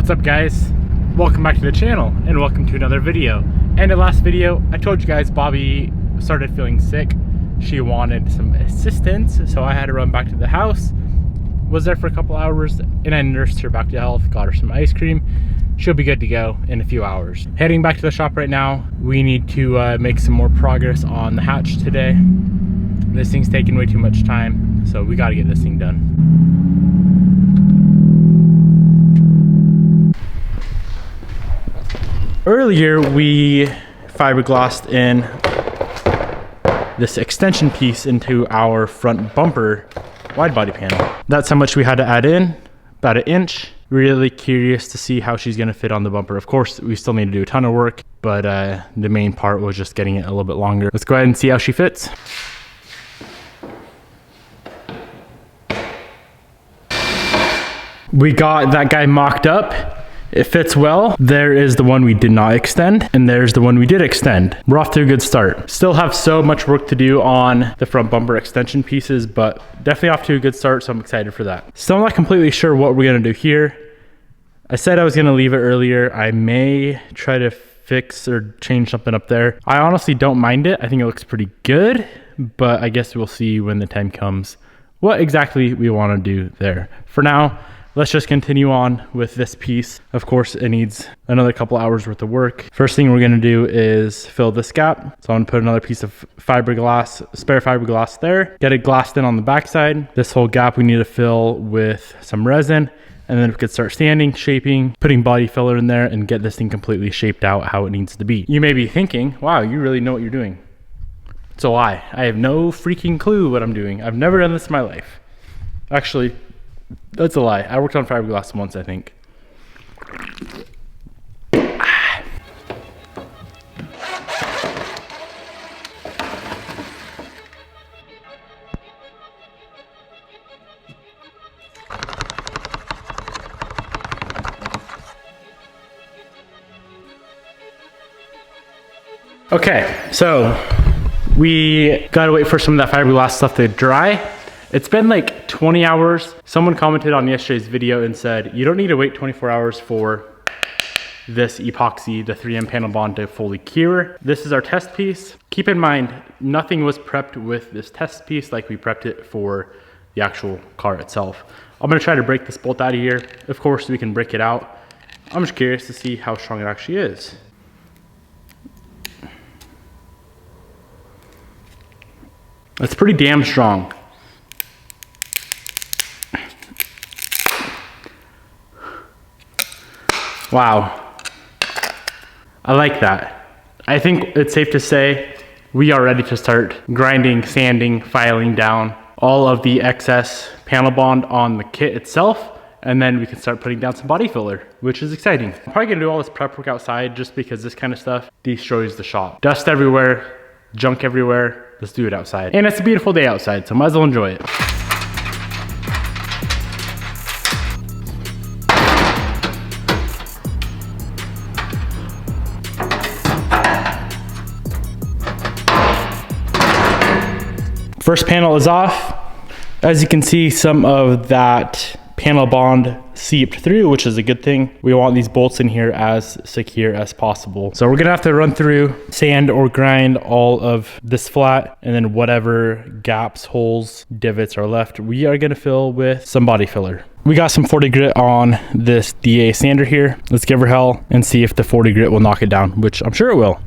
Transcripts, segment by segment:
What's up, guys? Welcome back to the channel and welcome to another video. And the last video I told you guys Bobby started feeling sick. She wanted some assistance, so I had to run back to the house. Was there for a couple hours and I nursed her back to health, got her some ice cream. She'll be good to go in a few hours. Heading back to the shop right now. We need to make some more progress on the hatch today. This thing's taking way too much time, so we got to get this thing done. Earlier we fiberglassed in this extension piece into our front bumper wide body panel. That's how much we had to add in, about 1 inch. Really curious to see how she's gonna fit on the bumper. Of course, we still need to do a ton of work, but the main part was just getting it a little bit longer. Let's go ahead and see how she fits. We got that guy mocked up. It fits well. There is the one we did not extend, and there's the one we did extend. We're off to a good start. Still have so much work to do on the front bumper extension pieces, but definitely off to a good start, so I'm excited for that. Still not completely sure what we're gonna do here. I said I was gonna leave it earlier. I may try to fix or change something up there. I honestly don't mind it. I think it looks pretty good, but I guess we'll see when the time comes what exactly we wanna do there. For now, let's just continue on with this piece. Of course, it needs another couple hours worth of work. First thing we're gonna do is fill this gap. So I'm gonna put another piece of fiberglass, spare fiberglass there, get it glassed in on the backside. This whole gap we need to fill with some resin, and then we could start sanding, shaping, putting body filler in there, and get this thing completely shaped out how it needs to be. You may be thinking, wow, you really know what you're doing. It's a lie. I have no freaking clue what I'm doing. I've never done this in my life. Actually, that's a lie. I worked on fiberglass once, I think. Okay, so we gotta wait for some of that fiberglass stuff to dry. It's been like 20 hours. Someone commented on yesterday's video and said, you don't need to wait 24 hours for this epoxy, the 3M panel bond, to fully cure. This is our test piece. Keep in mind, nothing was prepped with this test piece like we prepped it for the actual car itself. I'm gonna try to break this bolt out of here. Of course, we can break it out. I'm just curious to see how strong it actually is. It's pretty damn strong. Wow, I like that. I think it's safe to say we are ready to start grinding, sanding, filing down all of the excess panel bond on the kit itself, and then we can start putting down some body filler, which is exciting. I'm probably gonna do all this prep work outside just because this kind of stuff destroys the shop. Dust everywhere, junk everywhere, let's do it outside. And it's a beautiful day outside, so might as well enjoy it. First panel is off. As you can see, some of that panel bond seeped through, which is a good thing. We want these bolts in here as secure as possible. So we're gonna have to run through, sand or grind all of this flat, and then whatever gaps, holes, divots are left, we are gonna fill with some body filler. We got some 40 grit on this DA sander here. Let's give her hell and see if the 40 grit will knock it down, which I'm sure it will.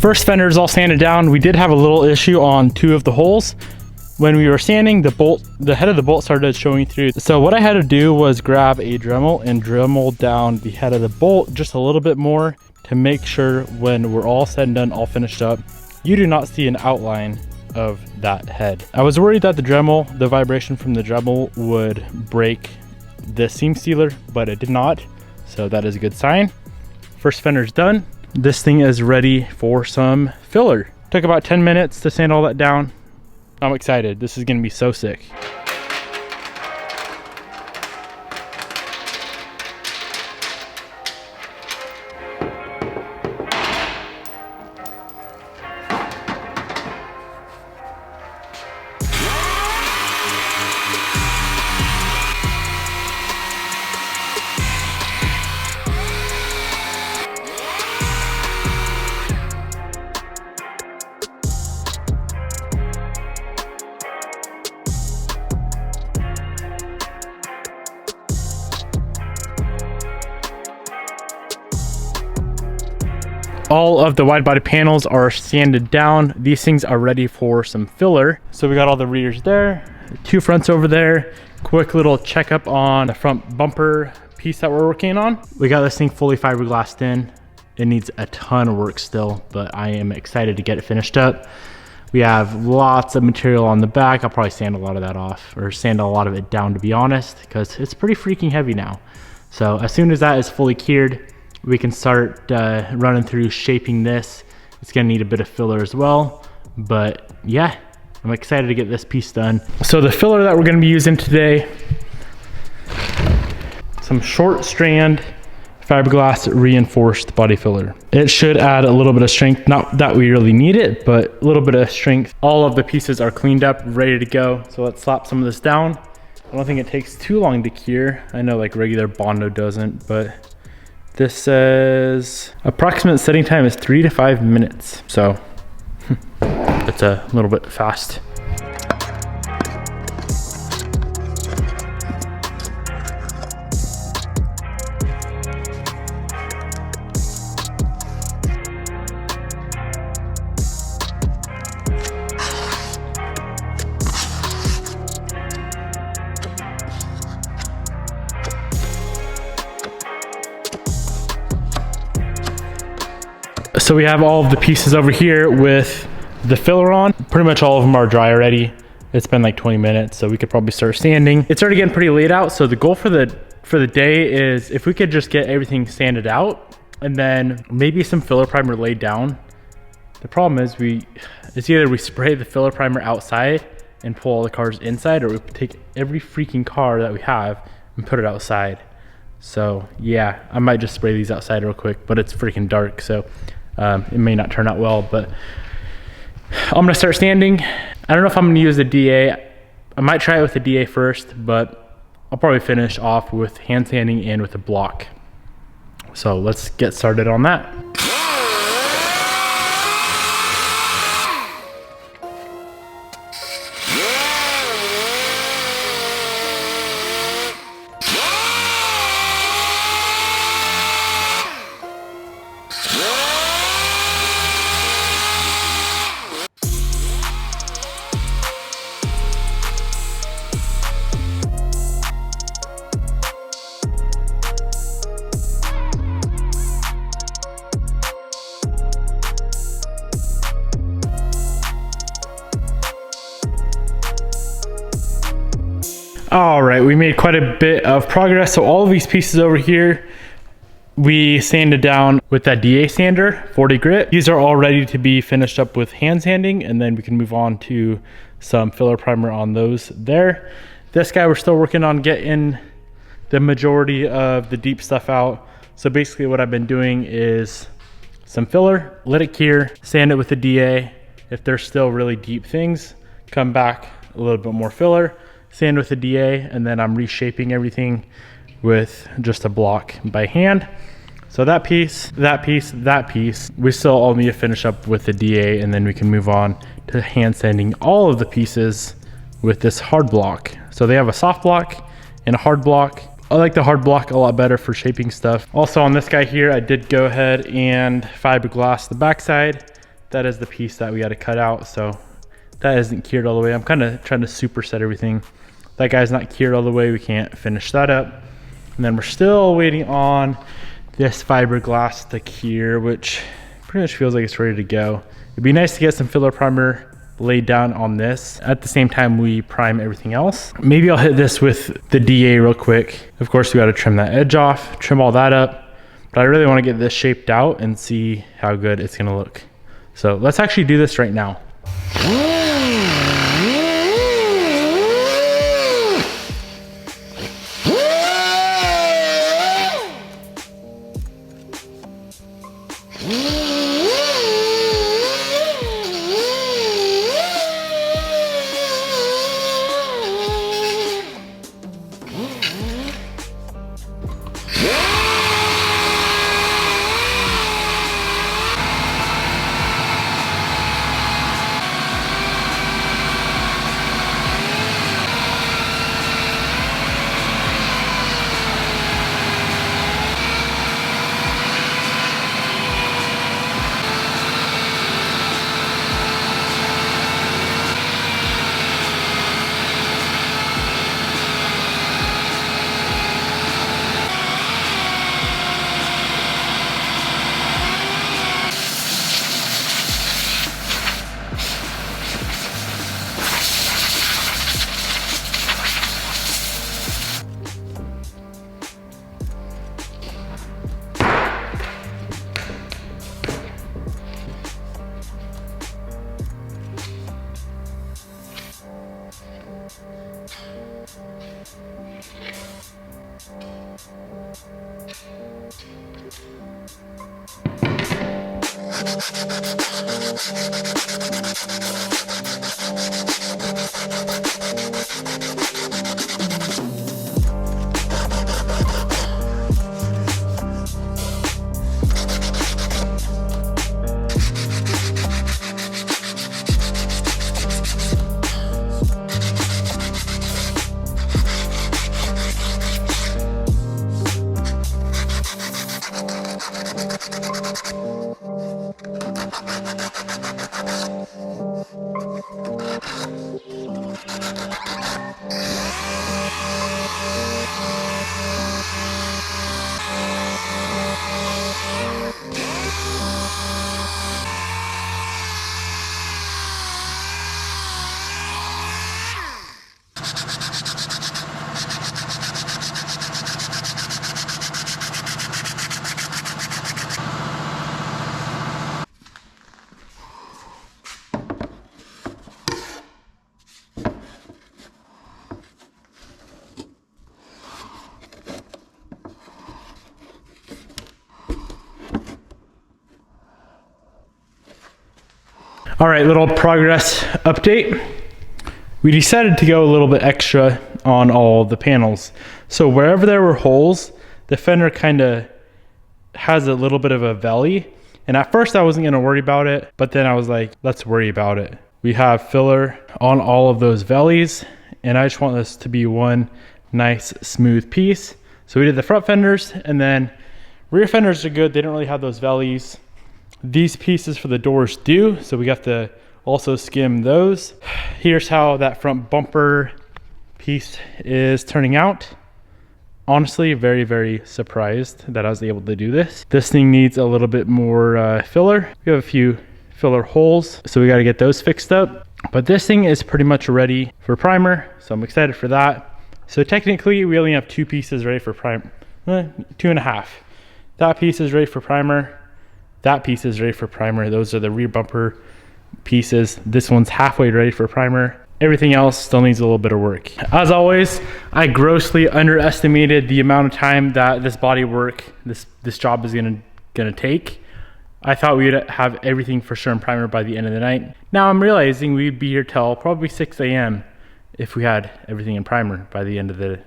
First fender is all sanded down. We did have a little issue on 2 of the holes. When we were sanding, the head of the bolt started showing through. So what I had to do was grab a Dremel and Dremel down the head of the bolt just a little bit more to make sure when we're all said and done, all finished up, you do not see an outline of that head. I was worried that the vibration from the Dremel would break this seam sealer, but it did not. So that is a good sign. First fender's done. This thing is ready for some filler. Took about 10 minutes to sand all that down. I'm excited. This is gonna be so sick. All of the wide body panels are sanded down. These things are ready for some filler. So we got all the rears there, 2 fronts over there. Quick little checkup on the front bumper piece that we're working on. We got this thing fully fiberglassed in. It needs a ton of work still, but I am excited to get it finished up. We have lots of material on the back. I'll probably sand a lot of that off, or sand a lot of it down, to be honest, because it's pretty freaking heavy now. So as soon as that is fully cured, we can start running through shaping this. It's gonna need a bit of filler as well, but yeah, I'm excited to get this piece done. So the filler that we're gonna be using today, some short strand fiberglass reinforced body filler. It should add a little bit of strength, not that we really need it, but a little bit of strength. All of the pieces are cleaned up, ready to go. So let's slap some of this down. I don't think it takes too long to cure. I know like regular Bondo doesn't, but this says approximate setting time is 3 to 5 minutes. So it's a little bit fast. So we have all of the pieces over here with the filler on. Pretty much all of them are dry already. It's been like 20 minutes, so we could probably start sanding. It's already getting pretty late out, so the goal for the day is if we could just get everything sanded out and then maybe some filler primer laid down. The problem is it's either we spray the filler primer outside and pull all the cars inside, or we take every freaking car that we have and put it outside. So yeah, I might just spray these outside real quick, but it's freaking dark, so it may not turn out well. But I'm gonna start sanding. I don't know if I'm gonna use the DA. I might try it with the DA first, but I'll probably finish off with hand sanding and with a block. So let's get started on that. All right, we made quite a bit of progress. So all of these pieces over here, we sanded down with that DA sander, 40 grit. These are all ready to be finished up with hand sanding, and then we can move on to some filler primer on those there. This guy, we're still working on getting the majority of the deep stuff out. So basically what I've been doing is some filler, let it cure, sand it with the DA. If there's still really deep things, come back a little bit more filler, sand with the DA, and then I'm reshaping everything with just a block by hand. So that piece, we still all need to finish up with the DA, and then we can move on to hand sanding all of the pieces with this hard block. So they have a soft block and a hard block. I like the hard block a lot better for shaping stuff. Also on this guy here, I did go ahead and fiberglass the backside that is the piece that we got to cut out. So that isn't cured all the way. I'm kind of trying to superset everything. That guy's not cured all the way. We can't finish that up. And then we're still waiting on this fiberglass to cure, which pretty much feels like it's ready to go. It'd be nice to get some filler primer laid down on this at the same time we prime everything else. Maybe I'll hit this with the DA real quick. Of course, we got to trim that edge off, trim all that up, but I really want to get this shaped out and see how good it's going to look. So let's actually do this right now. All right, little progress update. We decided to go a little bit extra on all the panels. So wherever there were holes, the fender kind of has a little bit of a valley. And at first I wasn't gonna worry about it, but then I was like, let's worry about it. We have filler on all of those valleys, and I just want this to be one nice smooth piece. So we did the front fenders, and then rear fenders are good. They don't really have those valleys. These pieces for the doors do, so we have to also skim those. Here's how that front bumper piece is turning out. Honestly, very, very surprised that I was able to do this. This thing needs a little bit more filler. We have a few filler holes, so we got to get those fixed up. But this thing is pretty much ready for primer, so I'm excited for that. So technically, we only have two pieces ready for primer, 2.5. That piece is ready for primer. That piece is ready for primer. Those are the rear bumper pieces. This one's halfway ready for primer. Everything else still needs a little bit of work. As always, I grossly underestimated the amount of time that this body work, this job is gonna take. I thought we would have everything for sure in primer by the end of the night. Now I'm realizing we'd be here till probably 6 a.m. if we had everything in primer by the end of the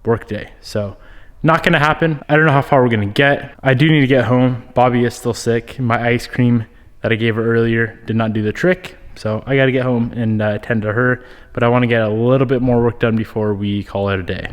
workday. So not gonna happen. I don't know how far we're gonna get. I do need to get home. Bobby is still sick. My ice cream that I gave her earlier did not do the trick. So I gotta get home and attend to her. But I wanna get a little bit more work done before we call it a day.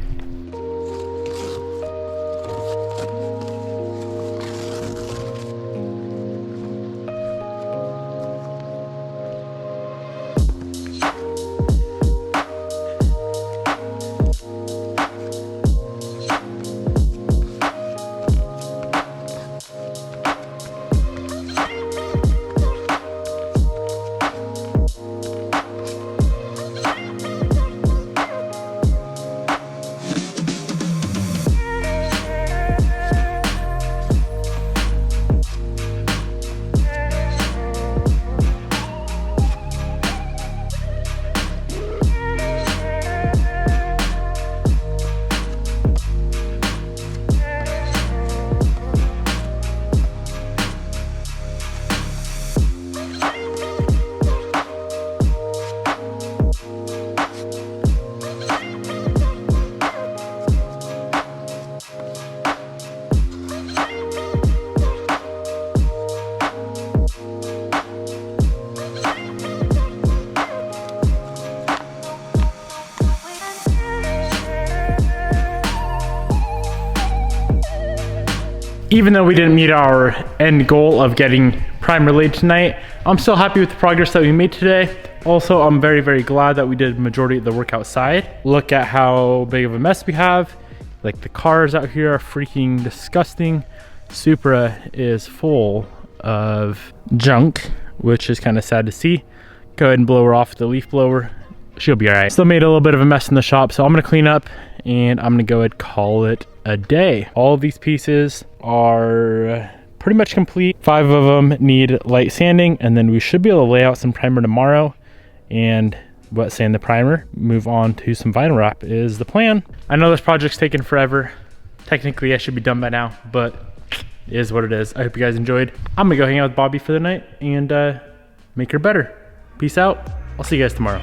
even though we didn't meet our end goal of getting primer laid tonight, I'm still happy with the progress that we made today. Also, I'm very, very glad that we did majority of the work outside. Look at how big of a mess we have. Like, the cars out here are freaking disgusting. Supra is full of junk, which is kind of sad to see. Go ahead and blow her off with the leaf blower. She'll be all right. Still made a little bit of a mess in the shop, so I'm gonna clean up and I'm gonna go ahead and call it a day. All of these pieces are pretty much complete. 5 of them need light sanding, and then we should be able to lay out some primer tomorrow and wet sand the primer, move on to some vinyl wrap is the plan. I know this project's taken forever. Technically I should be done by now, but it is what it is. I hope you guys enjoyed. I'm gonna go hang out with Bobby for the night and make her better. Peace out. I'll see you guys tomorrow.